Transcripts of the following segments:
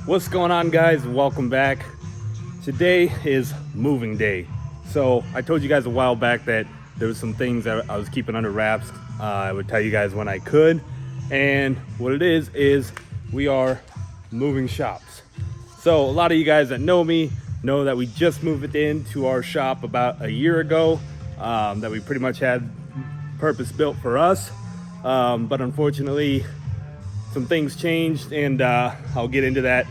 What's going on, guys? Welcome back. Today is moving day. So I told you guys a while back that there was some things that I was keeping under wraps. I would tell you guys when I could. And what it is we are moving shops. So a lot of you guys that know me know that we just moved it into our shop about a year ago, that we pretty much had purpose built for us. But unfortunately, some things changed, and I'll get into that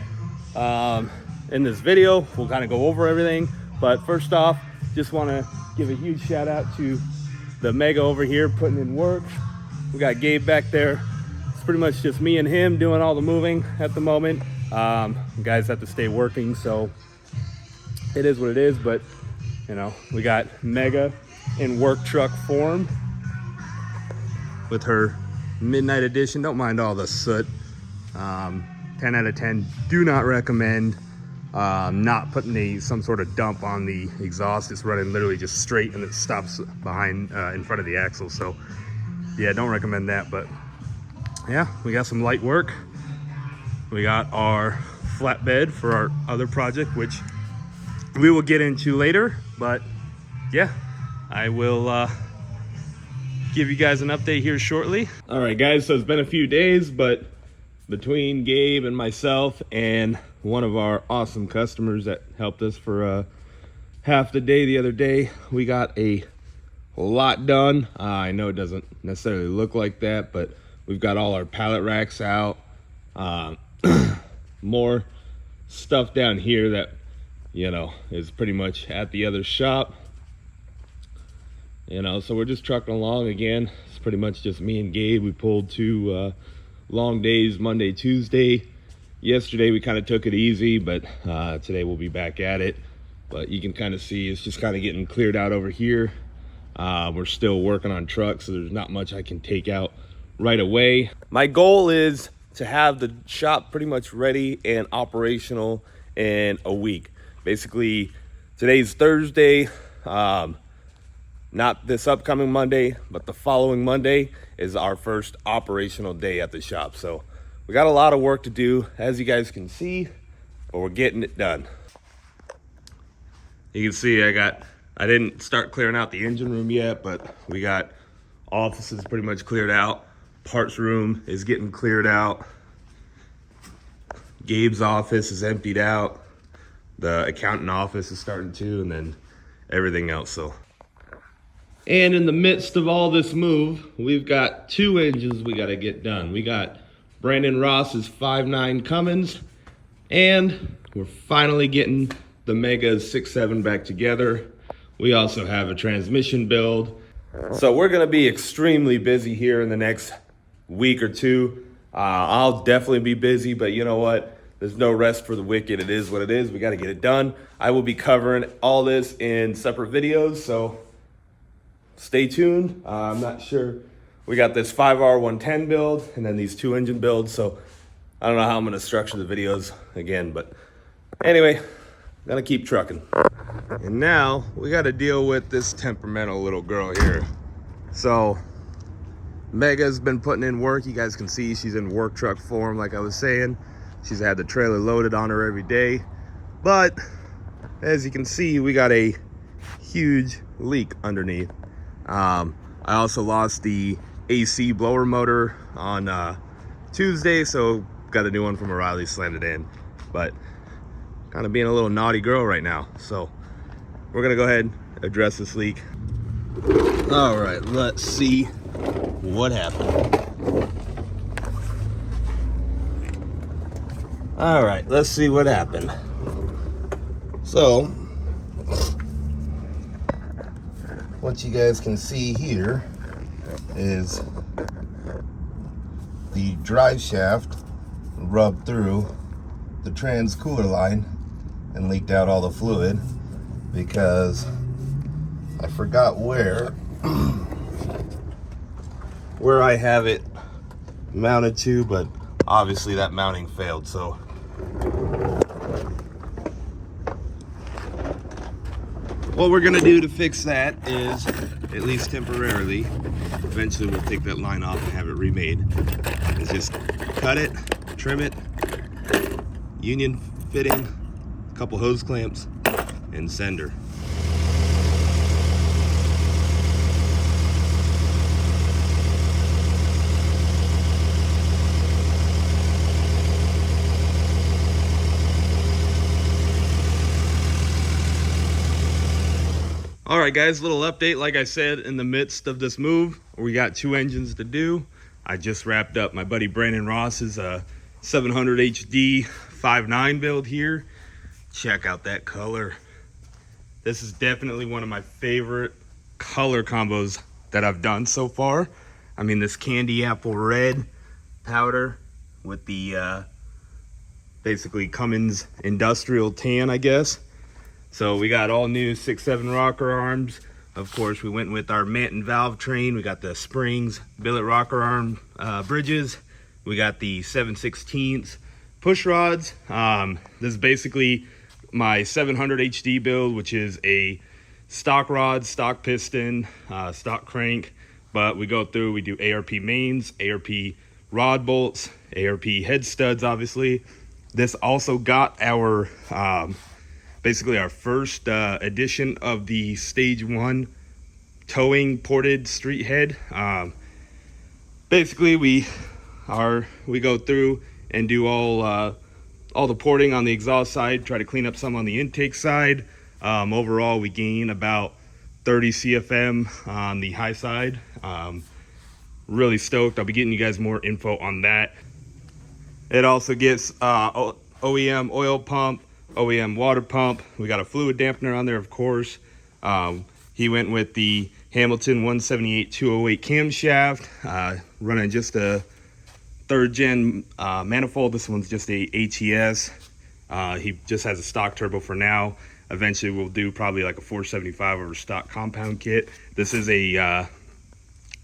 in this video. We'll kind of go over everything, but first off, just want to give a huge shout out to the Mega over here putting in work. We got Gabe back there. It's pretty much just me and him doing all the moving at the moment. Guys have to stay working, so it is what it is. But you know, we got Mega in work truck form with her midnight edition. Don't mind all the soot. 10 out of 10. Do not recommend not putting some sort of dump on the exhaust. It's running literally just straight and it stops behind in front of the axle. So yeah, don't recommend that. But yeah, we got some light work. We got our flatbed for our other project, which we will get into later. But yeah, I will give you guys an update here shortly. All right, guys, so it's been a few days, but between Gabe and myself and one of our awesome customers that helped us for half the day the other day, we got a lot done. I know it doesn't necessarily look like that, but we've got all our pallet racks out. More stuff down here that, you know, is pretty much at the other shop. You know, so we're just trucking along again. It's pretty much just me and Gabe. We pulled two long days, Monday, Tuesday. Yesterday we kind of took it easy, but today we'll be back at it. But you can kind of see it's just kind of getting cleared out over here. We're still working on trucks, so there's not much I can take out right away. My goal is to have the shop pretty much ready and operational in a week. Basically, today's Thursday. Not this upcoming Monday, but the following Monday is our first operational day at the shop. So we got a lot of work to do, as you guys can see, but we're getting it done. You can see I didn't start clearing out the engine room yet, but we got offices pretty much cleared out. Parts room is getting cleared out. Gabe's office is emptied out. The accountant office is starting to, and then everything else. So. And in the midst of all this move, we've got two engines we got to get done. We got Brandon Ross's 5.9 Cummins, and we're finally getting the Mega's 6.7 back together. We also have a transmission build. So we're going to be extremely busy here in the next week or two. I'll definitely be busy, but you know what? There's no rest for the wicked. It is what it is. We got to get it done. I will be covering all this in separate videos, so stay tuned. I'm not sure. We got this 5R110 build and then these two engine builds. So I don't know how I'm going to structure the videos again, but anyway, gonna keep trucking. And now we got to deal with this temperamental little girl here. So Mega's been putting in work. You guys can see she's in work truck form. Like I was saying, she's had the trailer loaded on her every day. But as you can see, we got a huge leak underneath. I also lost the AC blower motor on Tuesday, so got a new one from O'Reilly, slammed it in. But kind of being a little naughty girl right now, so we're gonna go ahead and address this leak. All right, let's see what happened. All right, let's see what happened. So what you guys can see here is the drive shaft rubbed through the trans cooler line and leaked out all the fluid because I forgot where I have it mounted to, but obviously that mounting failed. So what we're gonna do to fix that is, at least temporarily, eventually we'll take that line off and have it remade, is just cut it, trim it, union fitting, a couple hose clamps, and sender. All right, guys, little update. Like I said, in the midst of this move, we got 2 engines to do. I just wrapped up my buddy Brandon Ross's 700 HD 5.9 build here. Check out that color. This is definitely one of my favorite color combos that I've done so far. I mean, this candy apple red powder with the basically Cummins industrial tan, I guess. So we got all new 6.7 rocker arms. Of course, we went with our Manton valve train. We got the springs, billet rocker arm bridges. We got the 7/16 push rods. This is basically my 700 HD build, which is a stock rod, stock piston, stock crank. But we go through, we do ARP mains, ARP rod bolts, ARP head studs, obviously. This also got our basically our first edition of the stage 1 towing ported street head. Basically we go through and do all the porting on the exhaust side, try to clean up some on the intake side. Overall we gain about 30 CFM on the high side. Really stoked. I'll be getting you guys more info on that. It also gets OEM oil pump, OEM water pump. We got a fluid dampener on there, of course. He went with the Hamilton 178-208 camshaft, running just a 3rd gen manifold. This one's just a ATS. He just has a stock turbo for now. Eventually we'll do probably like a 475 over stock compound kit. This is a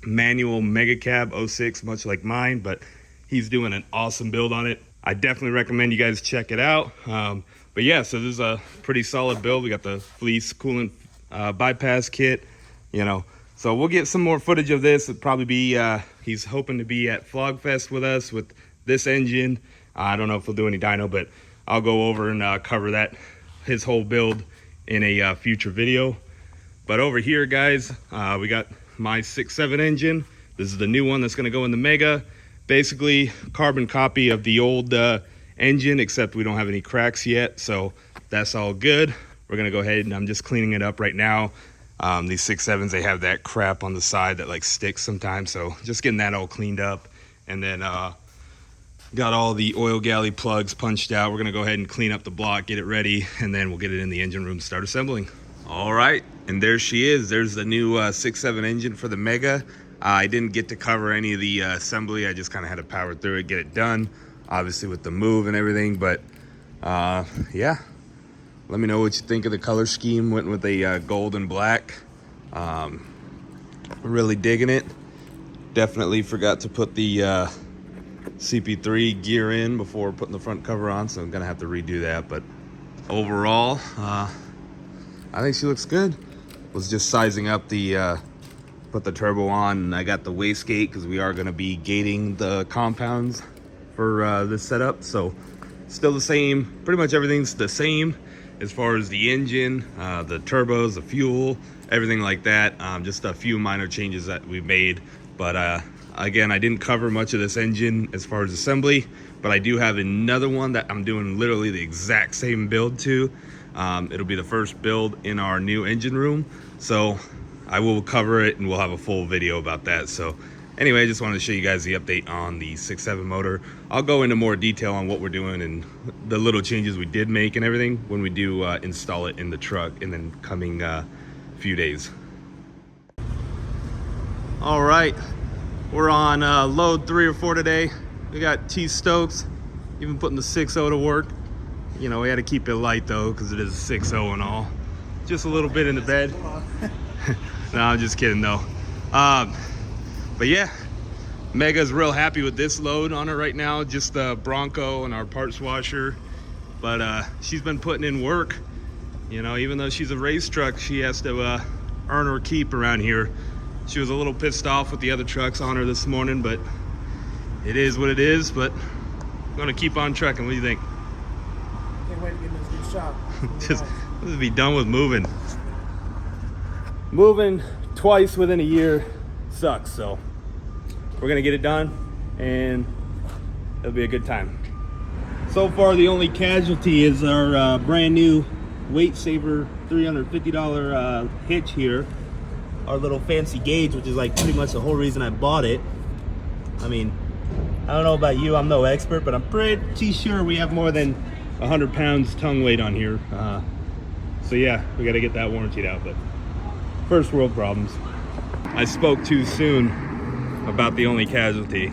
manual mega cab 06, much like mine, but he's doing an awesome build on it. I definitely recommend you guys check it out. But yeah, so this is a pretty solid build. We got the fleece coolant bypass kit, you know. So we'll get some more footage of this. It'll probably be, he's hoping to be at Flogfest with us with this engine. I don't know if we'll do any dyno, but I'll go over and cover that, his whole build in a future video. But over here, guys, we got my 6.7 engine. This is the new one that's gonna go in the Mega. Basically, carbon copy of the old engine, except we don't have any cracks yet, so that's all good. We're gonna go ahead and I'm just cleaning it up right now. These 6.7s, they have that crap on the side that like sticks sometimes, so just getting that all cleaned up. And then got all the oil galley plugs punched out. We're gonna go ahead and clean up the block, get it ready, and then we'll get it in the engine room, start assembling. All right, and there she is. There's the new 6.7 engine for the Mega. I didn't get to cover any of the assembly. I just kind of had to power through it, get it done, obviously with the move and everything. But yeah, let me know what you think of the color scheme. Went with a gold and black. Really digging it. Definitely forgot to put the CP3 gear in before putting the front cover on, so I'm gonna have to redo that. But overall, I think she looks good. Was just sizing up the put the turbo on, and I got the wastegate because we are going to be gating the compounds for this setup. So still the same, pretty much everything's the same as far as the engine, the turbos, the fuel, everything like that. Just a few minor changes that we made. But again, I didn't cover much of this engine as far as assembly, but I do have another one that I'm doing literally the exact same build to. It'll be the first build in our new engine room, so I will cover it and we'll have a full video about that. So anyway, I just wanted to show you guys the update on the 6.7 motor. I'll go into more detail on what we're doing and the little changes we did make and everything when we do install it in the truck in the coming few days. All right, we're on load 3 or 4 today. We got T Stokes, even putting the 6.0 to work. You know, we had to keep it light though, because it is 6.0 and all. Just a little bit in the bed. No, I'm just kidding though. But yeah, Mega's real happy with this load on her right now. Just the Bronco and our parts washer. But she's been putting in work. You know, even though she's a race truck, she has to earn her keep around here. She was a little pissed off with the other trucks on her this morning, but it is what it is. But I'm gonna keep on trucking. What do you think? Can't wait to get in this new shop. Just be done with moving. Moving twice within a year sucks, so we're gonna get it done and it'll be a good time. So far the only casualty is our brand new weight saver $350 Hitch here, our little fancy gauge, which is like pretty much the whole reason I bought it. I mean, I don't know about you, I'm no expert, but I'm pretty sure we have more than 100 pounds tongue weight on here. So yeah, we got to get that warrantied out, but first world problems. I spoke too soon about the only casualty.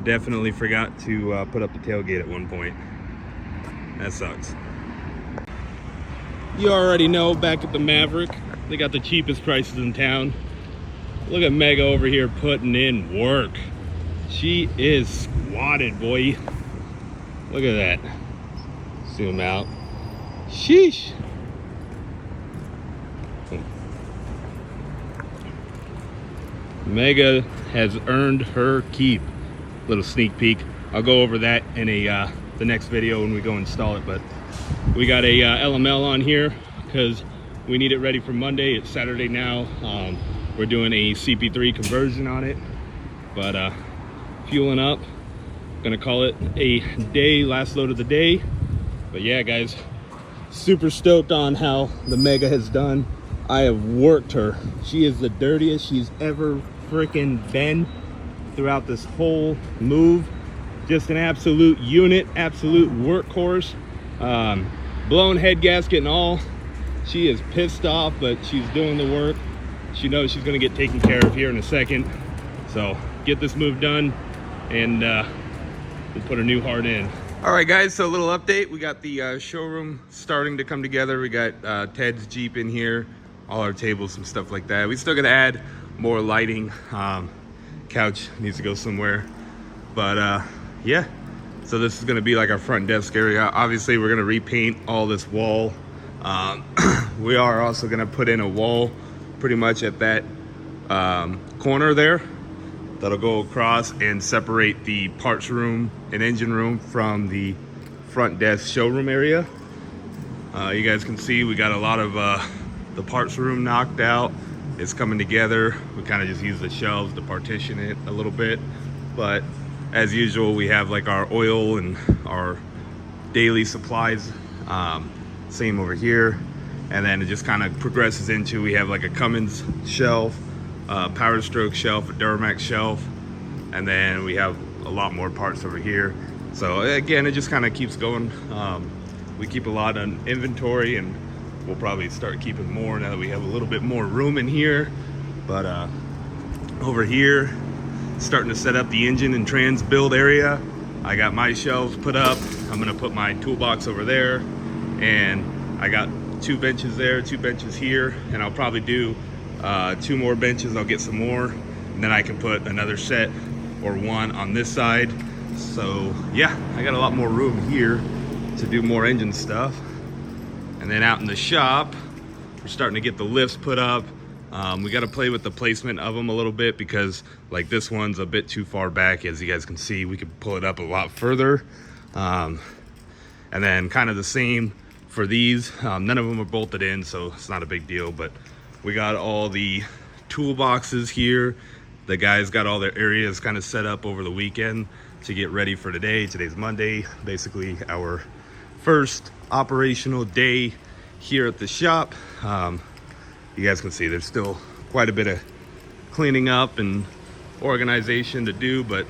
Definitely forgot to put up the tailgate at one point. That sucks. You already know, back at the Maverick, they got the cheapest prices in town. Look at Mega over here putting in work. She is squatted, boy. Look at that. Zoom out. Sheesh. Mega has earned her keep. Little sneak peek. I'll go over that in the next video when we go install it. But we got a LML on here because we need it ready for Monday. It's Saturday now. We're doing a CP3 conversion on it. But fueling up. Gonna call it a day, last load of the day. But yeah, guys, super stoked on how the Mega has done. I have worked her. She is the dirtiest she's ever freaking been throughout this whole move. Just an absolute unit, absolute workhorse. Blown head gasket and all. She is pissed off, but she's doing the work. She knows she's gonna get taken care of here in a second. So get this move done and we'll put a new heart in. All right, guys, so a little update. We got the showroom starting to come together. We got Ted's Jeep in here, all our tables and stuff like that. We still gotta add more lighting. Couch needs to go somewhere. But yeah, so this is gonna be like our front desk area. Obviously, we're gonna repaint all this wall. We are also gonna put in a wall pretty much at that corner there. That'll go across and separate the parts room and engine room from the front desk showroom area. You guys can see we got a lot of the parts room knocked out. It's coming together. We kind of just use the shelves to partition it a little bit. But as usual, we have like our oil and our daily supplies. Same over here. And then it just kind of progresses into, we have like a Cummins shelf, Power Stroke shelf, a Duramax shelf, and then we have a lot more parts over here. So again, it just kind of keeps going. We keep a lot on inventory, and we'll probably start keeping more now that we have a little bit more room in here. But over here, starting to set up the engine and trans build area. I got my shelves put up. I'm gonna put my toolbox over there, and I got 2 benches there, 2 benches here, and I'll probably do 2 more benches. I'll get some more, and then I can put another set or 1 on this side. So yeah, I got a lot more room here to do more engine stuff. And then out in the shop, we're starting to get the lifts put up. We got to play with the placement of them a little bit because like this one's a bit too far back. As you guys can see, we could pull it up a lot further. And then kind of the same for these. None of them are bolted in, so it's not a big deal, but we got all the toolboxes here. The guys got all their areas kind of set up over the weekend to get ready for today. Today's Monday, basically our first operational day here at the shop. You guys can see there's still quite a bit of cleaning up and organization to do, but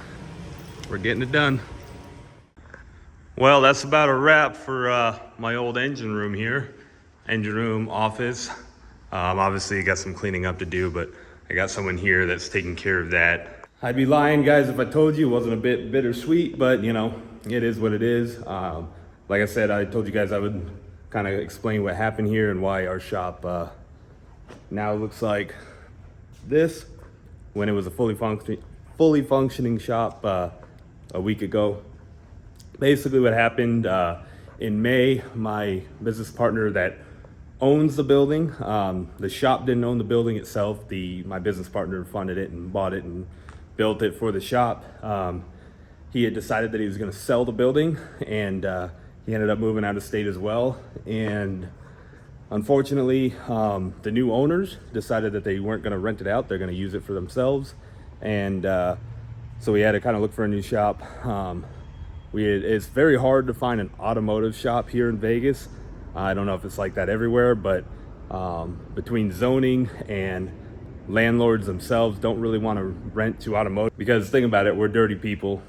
we're getting it done. Well, that's about a wrap for my old engine room here. Engine room, office. Obviously, got some cleaning up to do, but I got someone here that's taking care of that. I'd be lying, guys, if I told you it wasn't a bit bittersweet, but you know, it is what it is. Like I said, I told you guys I would kind of explain what happened here and why our shop now looks like this when it was a fully functioning shop a week ago. Basically what happened in May, my business partner that owns the building, the shop didn't own the building itself. My business partner funded it and bought it and built it for the shop. He had decided that he was going to sell the building, and he ended up moving out of state as well. And unfortunately, the new owners decided that they weren't going to rent it out. They're going to use it for themselves. And so we had to kind of look for a new shop. It's very hard to find an automotive shop here in Vegas. I don't know if it's like that everywhere, but between zoning and landlords themselves don't really want to rent to automotive, because think about it, we're dirty people.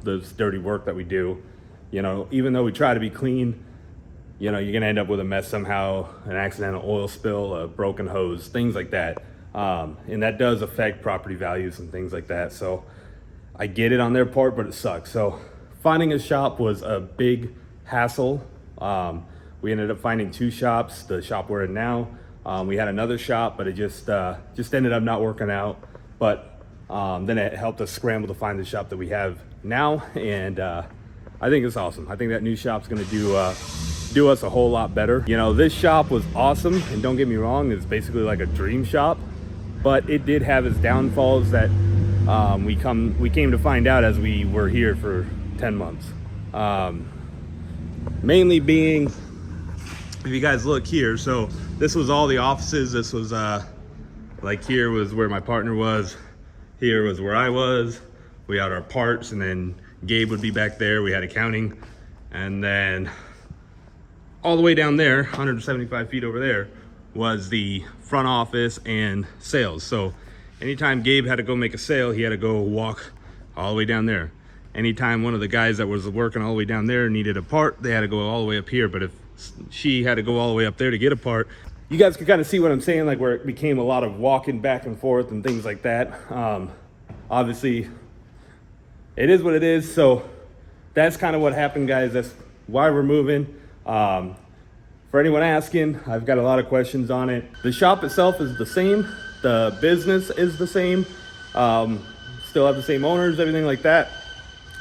There's dirty work that we do. You know, even though we try to be clean, you know, you're gonna end up with a mess somehow, an accidental oil spill, a broken hose, things like that. And that does affect property values and things like that. So I get it on their part, but it sucks. So finding a shop was a big hassle. We ended up finding 2 shops. The shop we're in now. We had another shop, but it just ended up not working out. But then it helped us scramble to find the shop that we have now, and I think it's awesome. I think that new shop's gonna do us a whole lot better. You know, this shop was awesome, and don't get me wrong, it's basically like a dream shop, but it did have its downfalls that we came to find out as we were here for 10 months. Mainly being, if you guys look here, so this was all the offices. This was like, here was where my partner was, here was where I was. We had our parts, and then Gabe would be back there. We had accounting, and then all the way down there, 175 feet over there, was the front office and sales. So anytime Gabe had to go make a sale, he had to go walk all the way down there. Anytime one of the guys that was working all the way down there needed a part, they had to go all the way up here. But if she had to go all the way up there to get a part, you guys can kind of see what I'm saying, like where it became a lot of walking back and forth and things like that. Obviously, it is what it is. So that's kind of what happened, guys. That's why we're moving. For anyone asking, I've got a lot of questions on it. The shop itself is the same. The business is the same. Still have the same owners, everything like that.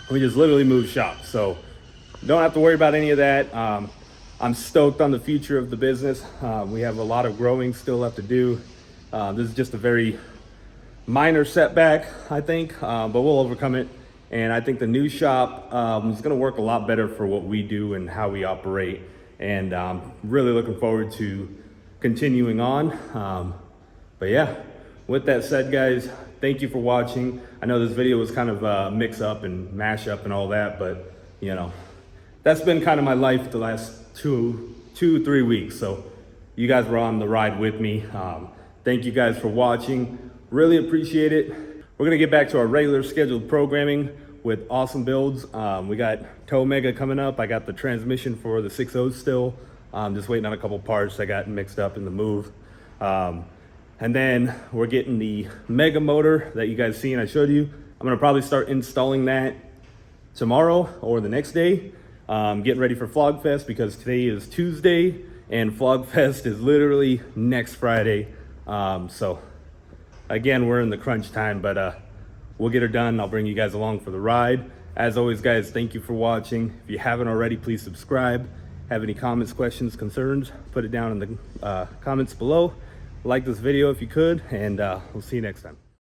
We just literally moved shops. So don't have to worry about any of that. I'm stoked on the future of the business. We have a lot of growing still left to do. This is just a very minor setback, I think, but we'll overcome it. And I think the new shop is gonna work a lot better for what we do and how we operate. And really looking forward to continuing on. But yeah, with that said, guys, thank you for watching. I know this video was kind of a mix up and mash up and all that, but you know, that's been kind of my life the last 2-3 weeks. So you guys were on the ride with me. Thank you guys for watching. Really appreciate it. We're gonna get back to our regular scheduled programming with awesome builds. We got Tow Mega coming up. I got the transmission for the 6.0 still. Just waiting on a couple parts that got mixed up in the move. And then we're getting the Mega motor that you guys seen, I showed you. I'm gonna probably start installing that tomorrow or the next day. Getting ready for Flogfest, because today is Tuesday and Flogfest is literally next Friday. So again, we're in the crunch time, but we'll get her done. I'll bring you guys along for the ride. As always, guys, thank you for watching. If you haven't already, please subscribe. Have any comments, questions, concerns, put it down in the comments below. Like this video if you could, and we'll see you next time.